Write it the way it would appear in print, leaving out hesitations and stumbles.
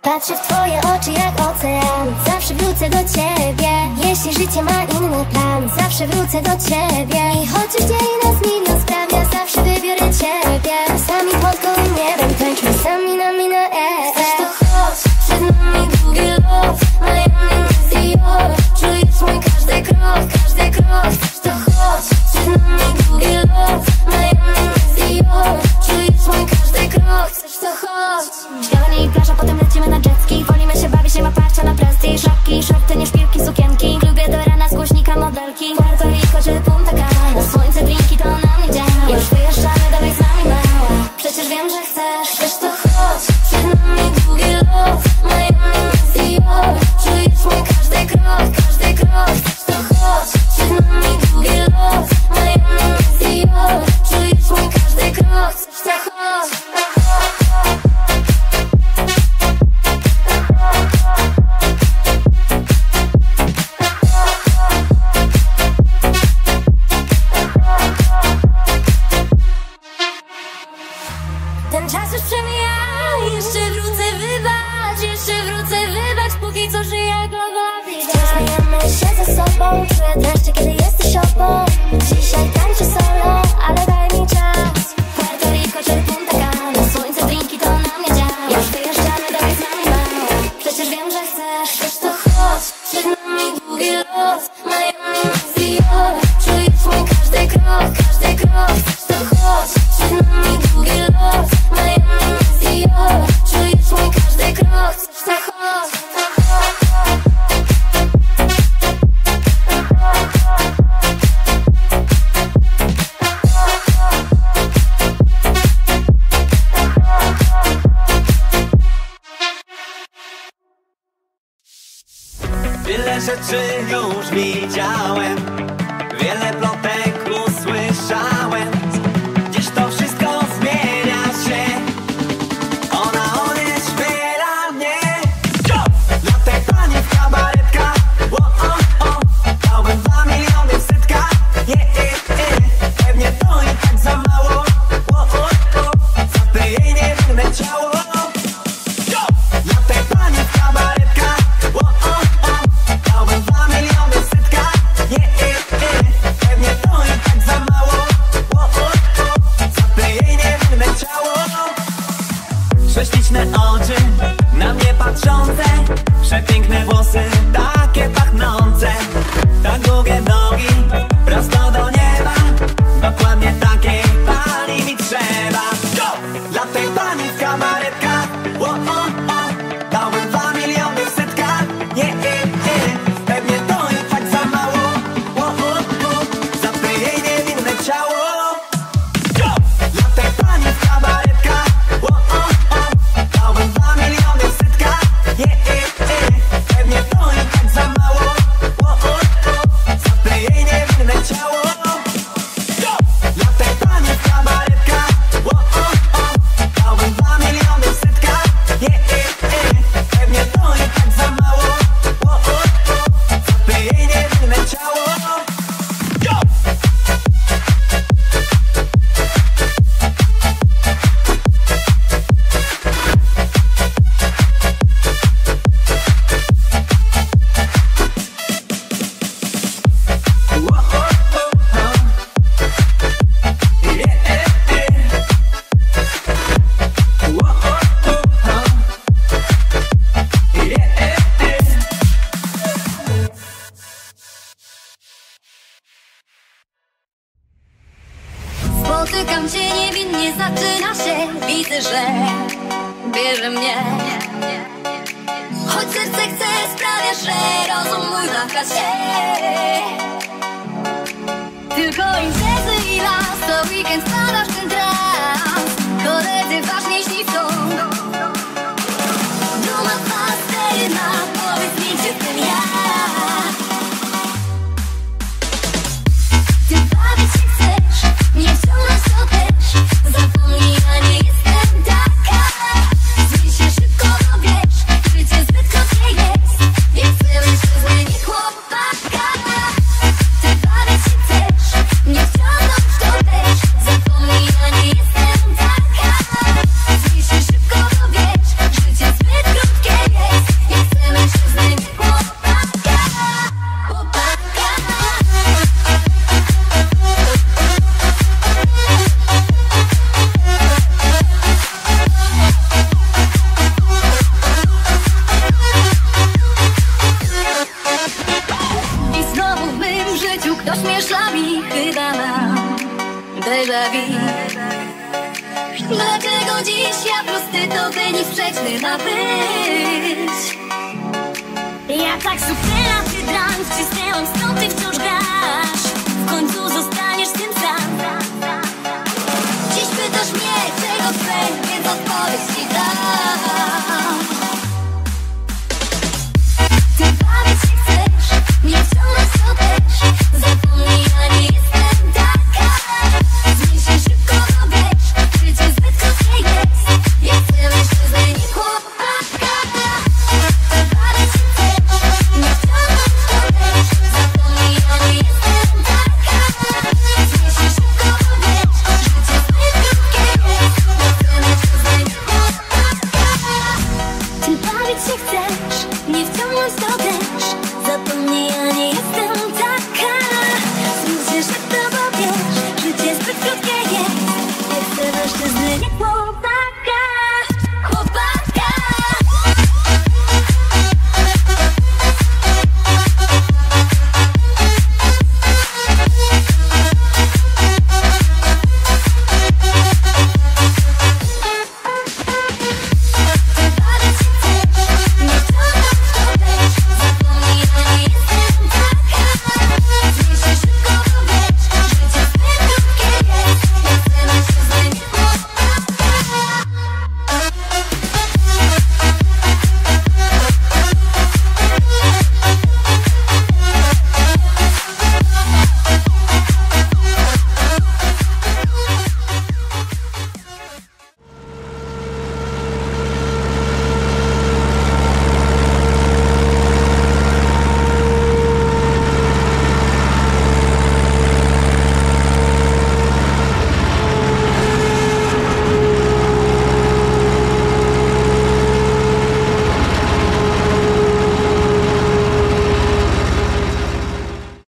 Patrzę w twoje oczy jak ocean. Zawsze wrócę do ciebie. Jeśli życie ma inny plan, zawsze wrócę do ciebie. I chociaż dzieje nas milion spraw, ja zawsze wybiorę ciebie. Sami pod gołym niebem tańczmy sami na minę. Chcesz to chodź, przed nami długi lot. Miami is your. Czujesz mój każdy krok, każdy krok. Chcesz to chodź, przed nami długi lot. Miami is your. Czujesz mój każdy krok. Chcesz to chodź. Śniadanie i plaża, potem lecimy na jetski. Wolimy się bawić, nie ma parcia na prestiż. Szapki, szorty, nie szpilki, sukienki. Lubię do rana z głośnika modelki. Puerto Rico czy Punta Cana. Słońce, drinki, to na mnie działa. Już wyjeżdżamy, dawaj z nami mała. Przecież wiem, że chcesz. Chcesz to chodź, przed nami długi lot. Miami is your. Czujesz mój każdy krok, każdy krok. Chcesz to chodź, przed nami długi lot. Miami is your. Czujesz mój każdy krok. Chcesz to chodź. Ten czas już przemija, jeszcze wrócę wybacz, jeszcze wrócę wybacz, póki co żyję jak lowa. Śmiejemy się ze sobą, czuję dreszcze, kiedy jesteś obok. Dzisiaj tańczę solo, ale daj mi czas. Puerto Rico czy Punta Cana, słońce, drinki, to na mnie działa. Już wyjeżdżamy, dawaj z nami mała. Przecież wiem, że chcesz. Chcesz to chodź, przed nami długi lot. Miami is your. Czujesz mój każdy krok, każdy krok. Chcesz to chodź, przed nami długi lot. Miami is your. Czujesz mój każdy krok. Chcesz to chodź. Wiele rzeczy już widziałem, wiele plotek usłyszałem. Dziś to wszystko zmienia się. On jest śmiela mnie. Dla tej pani w kabaretkach, dałbym 2 miliony w setkach. Pewnie to i tak za mało. Za te jej niewinne ciało. Dla tej pani w kabaretkach, dałbym 2 miliony w setkach. Pewnie to i tak za mało. Za te jej niewinne ciało. Prześliczne oczy na mnie patrzące, przepiękne włosy takie pachnące, tak długie nogi prosto do nieba. Dokładnie takiej pani mi trzeba. Dla tej pani w kabaretkach, dałbym 2 miliony w setkach. Pewnie to i tak za mało. Za te jej niewinne ciało. Dla tej pani w kabaretkach, dałbym 2 miliony w setkach. Pewnie to i tak za mało. Za te jej niewinne ciało. Dla tej pani w kabaretkach, dałbym 2 miliony w setkach. Pewnie to i tak za mało. Za te jej niewinne ciało. Spotykam cię niewinnie, zaczyna się. Widzę, że bierze mnie. Choć serce chce, sprawia, że rozum mój waha się. Tylko imprezy i las, to weekend, spadasz w ten trans. Koledzy ważniej śliwką. Duma, 2, 4, powiedz mi, gdzie ten ja. Ty bawić się chcesz, nie wciągnąć to też. Zapomnij, a nie jestem taka. Zmień się szybko, no wiesz, życie zbyt krótkie jest. Nie chcę mężczyzny, nie chłopaka. Ty bawić się chcesz, nie wciągnąć to też. Zapomnij, a nie jestem taka. Dlaczego dziś ja prosty, tobie nic sprzeczny ma być? Ja tak subtela, ty drań, wcisnęłam stąd, ty wciąż grasz. W końcu zostaniesz tym sam. Dziś pytasz mnie, czego chcę, więc odpowiedź ci dam.